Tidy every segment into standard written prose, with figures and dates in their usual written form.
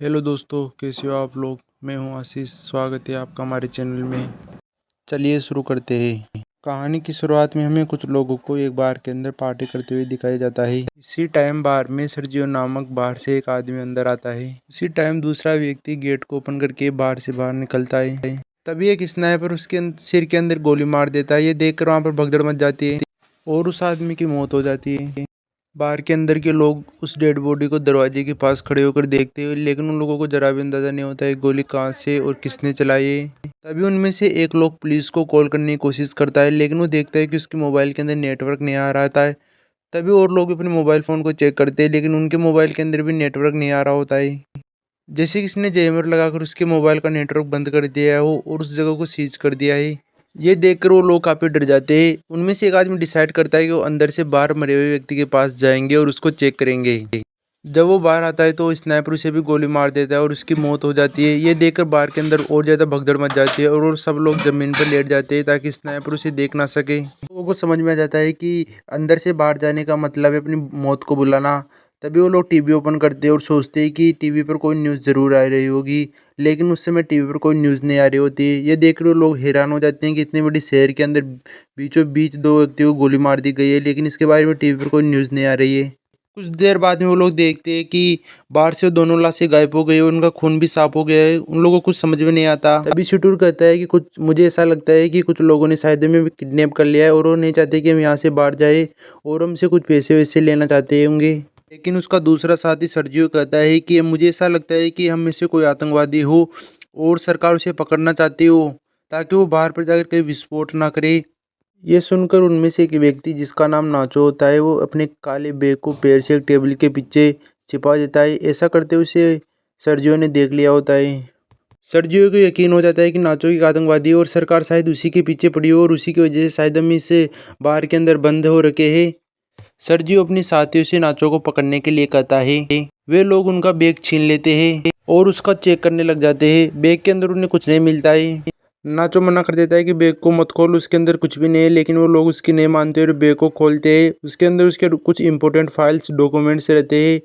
Hello दोस्तों, कैसे हो आप लोग। मैं हूं आशीष। स्वागत है आपका हमारे चैनल में। चलिए शुरू करते हैं। कहानी की शुरुआत में हमें कुछ लोगों को एक बार के अंदर पार्टी करते हुए दिखाया जाता है। इसी टाइम बार में सर्जियो नामक बाहर से एक आदमी अंदर आता है। उसी टाइम दूसरा व्यक्ति गेट को ओपन करके बाहर से बाहर निकलता है। तभी एक स्नाइपर उसके सिर के अंदर गोली मार देता है। ये देखकर वहां पर भगदड़ मच जाती है और उस आदमी की मौत हो जाती है। बार के अंदर के लोग उस डेड बॉडी को दरवाजे के पास खड़े होकर देखते हैं, लेकिन उन लोगों को जरा भी अंदाजा नहीं होता है गोली कहाँ से और किसने चलाई है। तभी उनमें से एक लोग पुलिस को कॉल करने की कोशिश करता है, लेकिन वो देखता है कि उसके मोबाइल के अंदर नेटवर्क नहीं आ रहा था। तभी और लोग अपने मोबाइल फ़ोन को चेक करते हैं, लेकिन उनके मोबाइल के अंदर भी नेटवर्क नहीं आ रहा होता है। जैसे किसी जैमर लगाकर उसके मोबाइल का नेटवर्क बंद कर दिया है हो और उस जगह को सीज कर दिया है। ये देखकर वो लोग काफ़ी डर जाते हैं। उनमें से एक आदमी डिसाइड करता है कि वो अंदर से बाहर मरे हुए व्यक्ति के पास जाएंगे और उसको चेक करेंगे। जब वो बाहर आता है तो स्नाइपर उसे भी गोली मार देता है और उसकी मौत हो जाती है। ये देखकर बाहर के अंदर और ज़्यादा भगदड़ मच जाती है और वो सब लोग ज़मीन पर लेट जाते हैं ताकि स्नाइपर उसे देख ना सके। लोगों को समझ में आ जाता है कि अंदर से बाहर जाने का मतलब है अपनी मौत को बुलाना। तभी वो लोग टीवी ओपन करते हैं और सोचते हैं कि टीवी पर कोई न्यूज़ ज़रूर आ रही होगी, लेकिन उस समय टीवी पर कोई न्यूज़ नहीं आ रही होती। ये देख कर लोग हैरान हो जाते हैं कि इतने बड़ी शहर के अंदर बीचों बीच दो व्यक्तियों को गोली मार दी गई है, लेकिन इसके बारे में टीवी पर कोई न्यूज़ नहीं आ रही है। कुछ देर बाद में वो लोग देखते हैं कि बाहर से दोनों लाशें गायब हो गई और उनका खून भी साफ हो गया है। उन लोगों को कुछ समझ में नहीं आता। तभी शिटूर कहता है कि कुछ मुझे ऐसा लगता है कि कुछ लोगों ने शायद हमें किडनैप कर लिया है और वो नहीं चाहते कि हम यहाँ से बाहर जाए और हमसे कुछ पैसे वैसे लेना चाहते होंगे। लेकिन उसका दूसरा साथी सर्जियो कहता है कि मुझे ऐसा लगता है कि हम में से कोई आतंकवादी हो और सरकार उसे पकड़ना चाहती हो ताकि वो बाहर पर जाकर कहीं विस्फोट ना करे। ये सुनकर उनमें से एक व्यक्ति जिसका नाम नाचो होता है वो अपने काले बैग को पैर से एक टेबल के पीछे छिपा देता है। ऐसा करते हुए उसे सर्जियो ने देख लिया होता है। सर्जियो को यकीन हो जाता है कि नाचो की आतंकवादी है और सरकार शायद उसी के पीछे पड़ी हो और उसी की वजह से शायद हम इसे बाहर के अंदर बंद हो रखे हैं। सर्जियो अपने साथियों से नाचो को पकड़ने के लिए कहता है। वे लोग उनका बैग छीन लेते हैं और उसका चेक करने लग जाते हैं। बैग के अंदर उन्हें कुछ नहीं मिलता है। नाचो मना कर देता है कि बैग को मत खोल, उसके अंदर कुछ भी नहीं है, लेकिन वो लोग उसकी नहीं मानते और बैग को खोलते हैं। उसके अंदर उसके कुछ इंपॉर्टेंट फाइल्स डॉक्यूमेंट्स रहते हैं।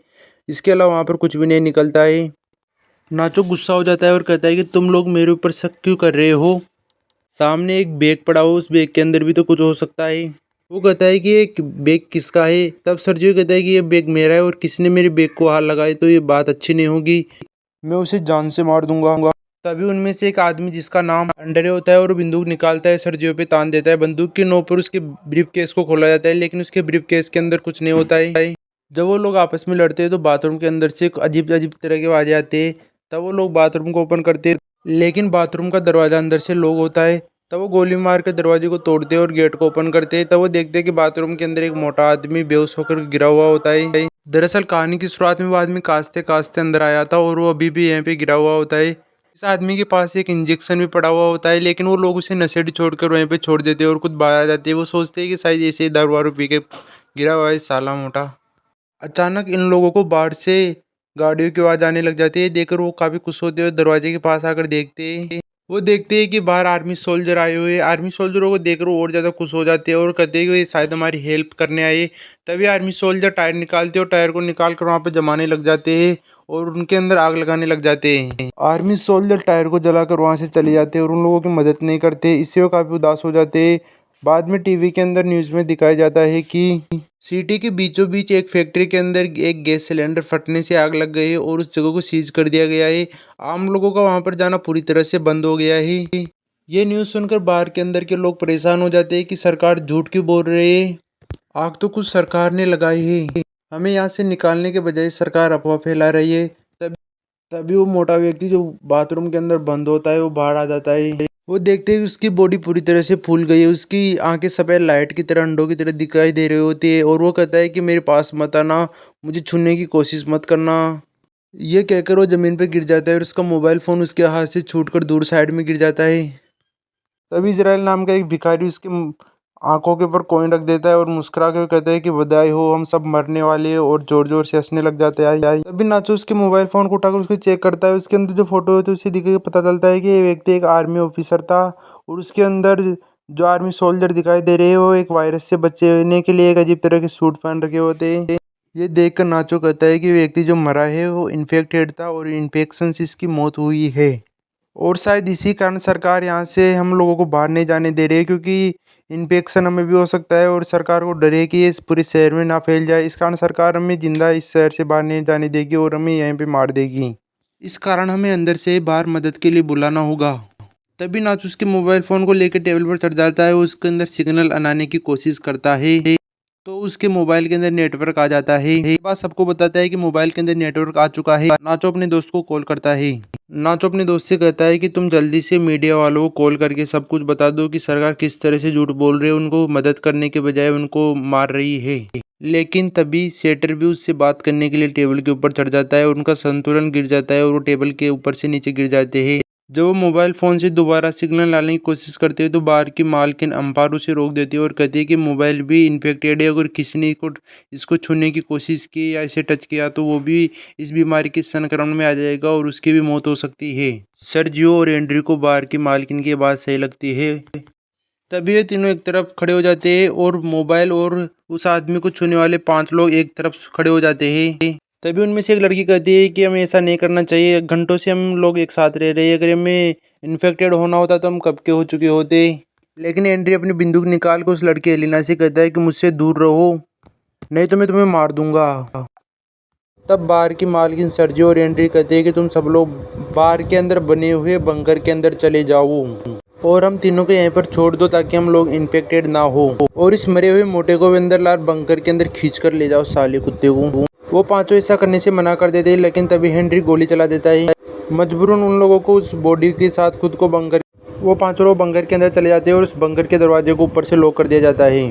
इसके अलावा वहाँ पर कुछ भी नहीं निकलता है। नाचो गुस्सा हो जाता है और कहता है कि तुम लोग मेरे ऊपर शक क्यों कर रहे हो। सामने एक बैग पड़ा हो, उस बैग के अंदर भी तो कुछ हो सकता है। वो कहता है कि ये बैग किसका है। तब सर्जियो कहता है कि ये बैग मेरा है और किसी ने मेरे बैग को हाथ लगाए तो ये बात अच्छी नहीं होगी, मैं उसे जान से मार दूंगा। तभी उनमें से एक आदमी जिसका नाम अंडरे होता है और वो बंदूक निकालता है, सर्जियो पे तान देता है। बंदूक के नोक पर उसके ब्रीफ केस को खोला जाता है, लेकिन उसके ब्रीफ केस के अंदर कुछ नहीं होता है। जब वो लोग आपस में लड़ते हैं तो बाथरूम के अंदर से अजीब अजीब तरह के आवाजें आते हैं। तब वो लोग बाथरूम को ओपन करते हैं, लेकिन बाथरूम का दरवाजा अंदर से लॉक होता है। तब वो गोली मार कर दरवाजे को तोड़ते हैं और गेट को ओपन करते हैं। तब वो देखते हैं कि बाथरूम के अंदर एक मोटा आदमी बेहोश होकर गिरा हुआ होता है। दरअसल कहानी की शुरुआत में वो आदमी कांस्ते कांस्ते अंदर आया था और वो अभी भी यहाँ पे गिरा हुआ होता है। इस आदमी के पास एक इंजेक्शन भी पड़ा हुआ होता है, लेकिन वो लोग उसे नशेड़ी छोड़कर वहीं पे छोड़ देते हैं और खुद बाहर आ जाते हैं। वो सोचते हैं कि शायद ऐसे ही दारू वारू पी के गिरा हुआ है साला मोटा। अचानक इन लोगों को बाहर से गाड़ियों की आवाज़ आने लग जाती है। देखकर वो काफ़ी खुश होते हुए दरवाजे के पास आकर देखते हैं। वो देखते हैं कि बाहर आर्मी सोल्जर आए हुए हैं। आर्मी सोल्जरों को देखकर वो और ज़्यादा खुश हो जाते हैं और कहते हैं कि ये शायद हमारी हेल्प करने आए। तभी आर्मी सोल्जर टायर निकालते हैं और टायर को निकाल कर वहाँ पर जमाने लग जाते हैं और उनके अंदर आग लगाने लग जाते हैं। आर्मी सोल्जर टायर को जलाकर वहाँ से चले जाते हैं और उन लोगों की मदद नहीं करते। इससे वो काफ़ी उदास हो जाते हैं। बाद में टीवी के अंदर न्यूज़ में दिखाया जाता है कि सिटी के बीचों बीच एक फैक्ट्री के अंदर एक गैस सिलेंडर फटने से आग लग गई है और उस जगह को सीज कर दिया गया है। आम लोगों का वहां पर जाना पूरी तरह से बंद हो गया है। ये न्यूज़ सुनकर बाहर के अंदर के लोग परेशान हो जाते हैं कि सरकार झूठ क्यों बोल रही है। आग तो कुछ सरकार ने लगाई है, हमें यहाँ से निकालने के बजाय सरकार अफवाह फैला रही है। तभी तभी वो मोटा व्यक्ति जो बाथरूम के अंदर बंद होता है वो बाहर आ जाता है। वो देखते ही उसकी बॉडी पूरी तरह से फूल गई है। उसकी आंखें सफ़ेद लाइट की तरह अंडों की तरह दिखाई दे रही होती है और वो कहता है कि मेरे पास मत आना, मुझे छूने की कोशिश मत करना। ये कहकर वो ज़मीन पर गिर जाता है और उसका मोबाइल फ़ोन उसके हाथ से छूटकर दूर साइड में गिर जाता है। तभी इजराइल नाम का एक भिखारी उसके आंखों के ऊपर कॉइन रख देता है और मुस्कुरा के कहता है कि बधाई हो, हम सब मरने वाले हैं, और जोर जोर से हंसने लग जाते हैं। तभी नाचो उसके मोबाइल फोन को उठाकर उसको चेक करता है। उसके अंदर जो फोटो होती है उसे देख के पता चलता है कि ये व्यक्ति एक आर्मी ऑफिसर था और उसके अंदर जो आर्मी सोल्जर दिखाई दे रहे हैं वो एक वायरस से बचने के लिए एक अजीब तरह के सूट पहन रखे होते हैं। ये देखकर नाचो कहता है कि व्यक्ति जो मरा है वो इन्फेक्टेड था और इन्फेक्शन से इसकी मौत हुई है। और शायद इसी कारण सरकार यहाँ से हम लोगों को बाहर नहीं जाने दे रही है, क्योंकि इन्फेक्शन हमें भी हो सकता है और सरकार को डर है कि ये इस पूरे शहर में ना फैल जाए। इस कारण सरकार हमें जिंदा इस शहर से बाहर नहीं जाने देगी और हमें यहीं पे मार देगी। इस कारण हमें अंदर से बाहर मदद के लिए बुलाना होगा। तभी नाचो उसके मोबाइल फ़ोन को लेकर टेबल पर चढ़ जाता है, उसके अंदर सिग्नल आने की कोशिश करता है तो उसके मोबाइल के अंदर नेटवर्क आ जाता है। ये बात सबको बताता है कि मोबाइल के अंदर नेटवर्क आ चुका है। नाचो अपने दोस्त को कॉल करता है। नाचो अपने दोस्त से कहता है कि तुम जल्दी से मीडिया वालों को कॉल करके सब कुछ बता दो कि सरकार किस तरह से झूठ बोल रही है, उनको मदद करने के बजाय उनको मार रही है। लेकिन तभी सेटर भी उससे बात करने के लिए टेबल के ऊपर चढ़ जाता है और उनका संतुलन गिर जाता है और वो टेबल के ऊपर से नीचे गिर जाते हैं। जब वो मोबाइल फ़ोन से दोबारा सिग्नल लाने की कोशिश करते हैं तो बाहर की मालकिन अम्पार उसे रोक देती है और कहती है कि मोबाइल भी इन्फेक्टेड है, अगर किसी ने इसको छूने की कोशिश की या इसे टच किया तो वो भी इस बीमारी के संक्रमण में आ जाएगा और उसकी भी मौत हो सकती है। सर्जियो और एंड्री को बाहर की मालकिन की बात सही लगती है। तभी ये तीनों एक तरफ खड़े हो जाते हैं और मोबाइल और उस आदमी को छूने वाले 5 लोग एक तरफ खड़े हो जाते हैं। तभी उनमें से एक लड़की कहती है कि हमें ऐसा नहीं करना चाहिए, घंटों से हम लोग एक साथ रह रहे हैं, अगर हमें इन्फेक्टेड होना होता तो हम कब के हो चुके होते। लेकिन एंड्री अपनी बंदूक निकाल कर उस लड़की एलिना से कहता है कि मुझसे दूर रहो, नहीं तो मैं तुम्हें मार दूंगा। तब बार की मालकिन सर्जियो और एंड्री कहते हैं कि तुम सब लोग बार के अंदर बने हुए बंकर के अंदर चले जाओ और हम तीनों को यहीं पर छोड़ दो ताकि हम लोग इन्फेक्टेड ना हो, और इस मरे हुए मोटे को भी अंदर लार बंकर के अंदर खींच कर ले जाओ साले कुत्ते को। वो पांचों ऐसा करने से मना कर देते हैं, लेकिन तभी हेनरी गोली चला देता है। मजबूरन उन लोगों को उस बॉडी के साथ खुद को वो पांचों लोग बंकर के अंदर चले जाते हैं और उस बंकर के दरवाजे को ऊपर से लॉक कर दिया जाता है।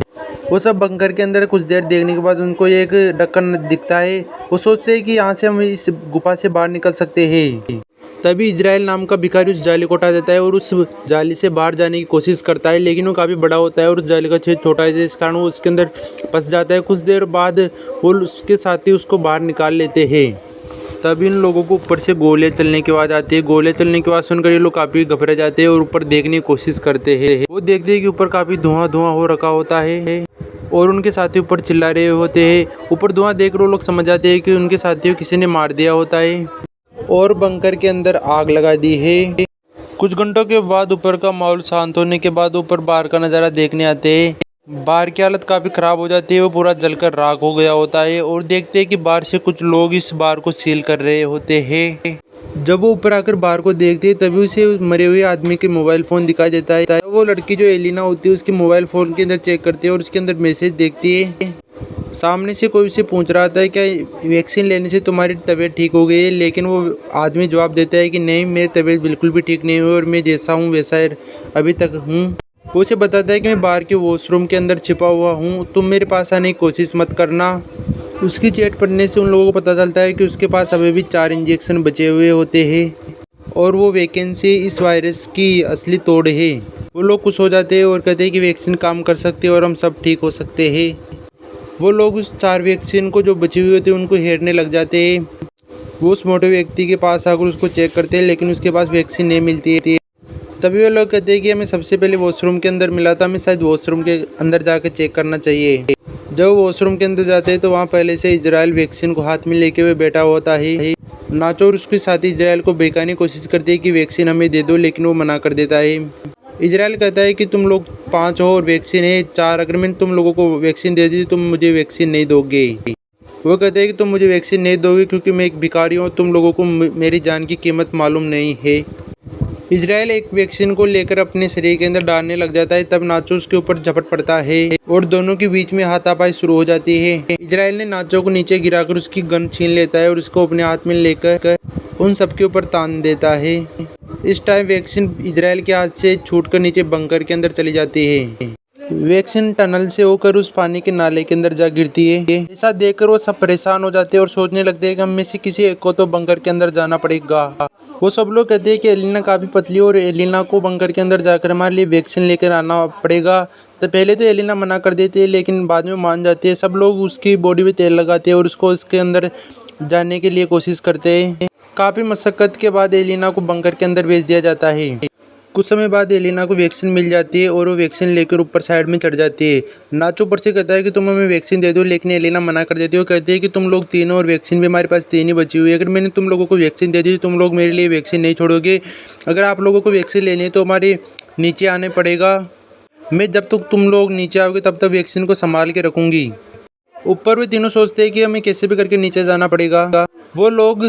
वो सब बंकर के अंदर कुछ देर देखने के बाद उनको एक ढक्कन दिखता है। वो सोचते हैं कि यहाँ से हम इस गुफा से बाहर निकल सकते हैं। तभी इजराइल नाम का भिखारी उस जाली को हटा देता है और उस जाली से बाहर जाने की कोशिश करता है, लेकिन वो काफ़ी बड़ा होता है और उस जाली का छेद छोटा है, इस कारण वो उसके अंदर फंस जाता है। कुछ देर बाद वो उसके साथी उसको बाहर निकाल लेते हैं। तभी इन लोगों को ऊपर से गोलियां चलने की आवाज़ आती है। गोलियां चलने की आवाज़ सुनकर ये लोग काफ़ी घबरा जाते हैं और ऊपर देखने की कोशिश करते हैं। वो देखते हैं कि ऊपर काफ़ी धुआं हो रखा होता है और उनके साथी ऊपर चिल्ला रहे होते हैं। ऊपर धुआं देख वो लोग समझ जाते हैं कि उनके साथियों किसी ने मार दिया होता है और बंकर के अंदर आग लगा दी है। कुछ घंटों के बाद ऊपर का माहौल शांत होने के बाद ऊपर बाहर का नज़ारा देखने आते हैं। बाहर की हालत काफ़ी ख़राब हो जाती है, वो पूरा जलकर राख हो गया होता है और देखते हैं कि बाहर से कुछ लोग इस बार को सील कर रहे होते हैं। जब वो ऊपर आकर बाहर को देखते हैं तभी उसे मरे हुए आदमी के मोबाइल फ़ोन दिखाई देता है। वो लड़की जो एलिना होती है उसके मोबाइल फ़ोन के अंदर चेक करती है और उसके अंदर मैसेज देखती है। सामने से कोई उसे पूछ रहा था क्या वैक्सीन लेने से तुम्हारी तबीयत ठीक हो गई है, लेकिन वो आदमी जवाब देता है कि नहीं, मेरी तबीयत बिल्कुल भी ठीक नहीं हुई और मैं जैसा हूँ वैसा अभी तक हूँ। वो उसे बताता है कि मैं बाहर के वॉशरूम के अंदर छिपा हुआ हूँ, तुम मेरे पास आने की कोशिश मत करना। उसकी चैट पढ़ने से उन लोगों को पता चलता है कि उसके पास अभी भी 4 इंजेक्शन बचे हुए होते हैं और वो वैकेंसी इस वायरस की असली तोड़ है। वो लोग खुश हो जाते हैं और कहते हैं कि वैक्सीन काम कर सकती है और हम सब ठीक हो सकते हैं। वो लोग उस 4 वैक्सीन को जो बची हुई होती है उनको हेरने लग जाते हैं। वो उस मोटे व्यक्ति के पास आकर उसको चेक करते हैं, लेकिन उसके पास वैक्सीन नहीं मिलती है। तभी वो लोग कहते हैं कि हमें सबसे पहले वॉशरूम के अंदर मिला था, हमें शायद वॉशरूम के अंदर जाकर चेक करना चाहिए। जब वो वॉशरूम के अंदर जाते हैं तो वहाँ पहले से इजराइल वैक्सीन को हाथ में लेके हुए बैठा होता है। नाचो और उसके साथी इजराइल को बहकाने की कोशिश करती है कि वैक्सीन हमें दे दो, लेकिन वो मना कर देता है। इजराइल कहता है कि तुम लोग 5 हो और वैक्सीन है 4, अगर मैंने तुम लोगों को वैक्सीन दे दी तुम मुझे वैक्सीन नहीं दोगे। वो कहते हैं कि तुम मुझे वैक्सीन नहीं दोगे क्योंकि मैं एक भिखारी हूँ, तुम लोगों को मेरी जान की कीमत मालूम नहीं है। इजराइल एक वैक्सीन को लेकर अपने शरीर के अंदर डालने लग जाता है, तब नाचो उसके ऊपर झपट पड़ता है और दोनों के बीच में हाथापाई शुरू हो जाती है। इजराइल ने नाचो को नीचे गिराकर उसकी गन छीन लेता है और उसको अपने हाथ में लेकर उन सबके ऊपर तान देता है। इस टाइम वैक्सीन इजराइल के हाथ से छूटकर नीचे बंकर के अंदर चली जाती है। वैक्सीन टनल से होकर उस पानी के नाले के अंदर जा गिरती है। ऐसा देखकर वो सब परेशान हो जाते हैं और सोचने लगते हैं कि हम में से किसी एक को तो बंकर के अंदर जाना पड़ेगा। वो सब लोग कहते हैं कि एलिना काफ़ी पतली और एलिना को बंकर के अंदर जाकर हमारे लिए वैक्सीन लेकर आना पड़ेगा। तो पहले तो एलिना मना कर देती है, लेकिन बाद में मान जाती है। सब लोग उसकी बॉडी में तेल लगाते हैं और उसको उसके अंदर जाने के लिए कोशिश करते हैं। काफ़ी मशक्क़त के बाद एलिना को बंकर के अंदर भेज दिया जाता है। कुछ समय बाद एलिना को वैक्सीन मिल जाती है और वो वैक्सीन लेकर ऊपर साइड में चढ़ जाती है। नाचो ऊपर से कहता है कि तुम हमें वैक्सीन दे दो, लेकिन एलिना मना कर देती है। वो कहती है कि तुम लोग तीनों और वैक्सीन भी हमारे पास 3 ही बची हुई है। अगर मैंने तुम लोगों को वैक्सीन दे दी तो तुम लोग मेरे लिए वैक्सीन नहीं छोड़ोगे। अगर आप लोगों को वैक्सीन लेनी है तो हमारे नीचे आने पड़ेगा। मैं जब तक तुम लोग नीचे आओगे तब तक वैक्सीन को संभाल के रखूंगी। ऊपर वे तीनों सोचते हैं कि हमें कैसे भी करके नीचे जाना पड़ेगा। वो लोग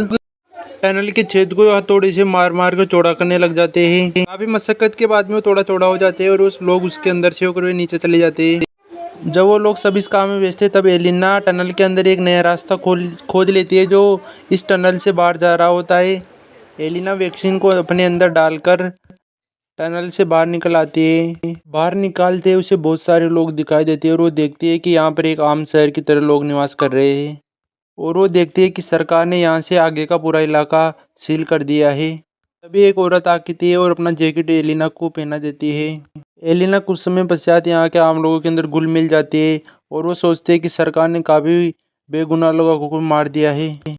टनल के छेद को हथौड़े से मार मार कर चौड़ा करने लग जाते हैं। काफी मशक्कत के बाद में वो थोड़ा चौड़ा हो जाते हैं और उस लोग उसके अंदर से होकर वे नीचे चले जाते हैं। जब वो लोग सब इस काम में व्यस्त थे तब एलिना टनल के अंदर एक नया रास्ता खोज लेती है जो इस टनल से बाहर जा रहा होता है। एलिना वैक्सीन को अपने अंदर डालकर टनल से बाहर निकल आती है। बाहर निकालते ही उसे बहुत सारे लोग दिखाई देते हैं और वो देखती है कि यहाँ पर एक आम शहर की तरह लोग निवास कर रहे हैं। और वो देखती है कि सरकार ने यहाँ से आगे का पूरा इलाका सील कर दिया है। तभी एक औरत आती है और अपना जैकेट एलिना को पहना देती है। एलिना कुछ समय पश्चात यहाँ के आम लोगों के अंदर घुल मिल जाती है और वो सोचते हैं कि सरकार ने काफ़ी बेगुनाह लोगों को मार दिया है,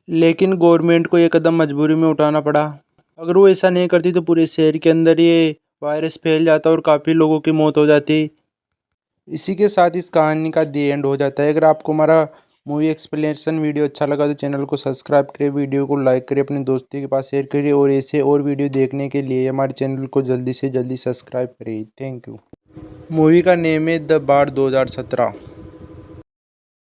लेकिन गवर्नमेंट को ये कदम मजबूरी में उठाना पड़ा। अगर वो ऐसा नहीं करती तो पूरे शहर के अंदर ये वायरस फैल जाता और काफ़ी लोगों की मौत हो जाती। इसी के साथ इस कहानी का दी एंड हो जाता है। अगर आपको हमारा मूवी एक्सप्लेनेशन वीडियो अच्छा लगा तो चैनल को सब्सक्राइब करें, वीडियो को लाइक करें, अपने दोस्तों के पास शेयर करिए और ऐसे और वीडियो देखने के लिए हमारे चैनल को जल्दी से जल्दी सब्सक्राइब करिए। Thank you. मूवी का नेम है द बार 2017।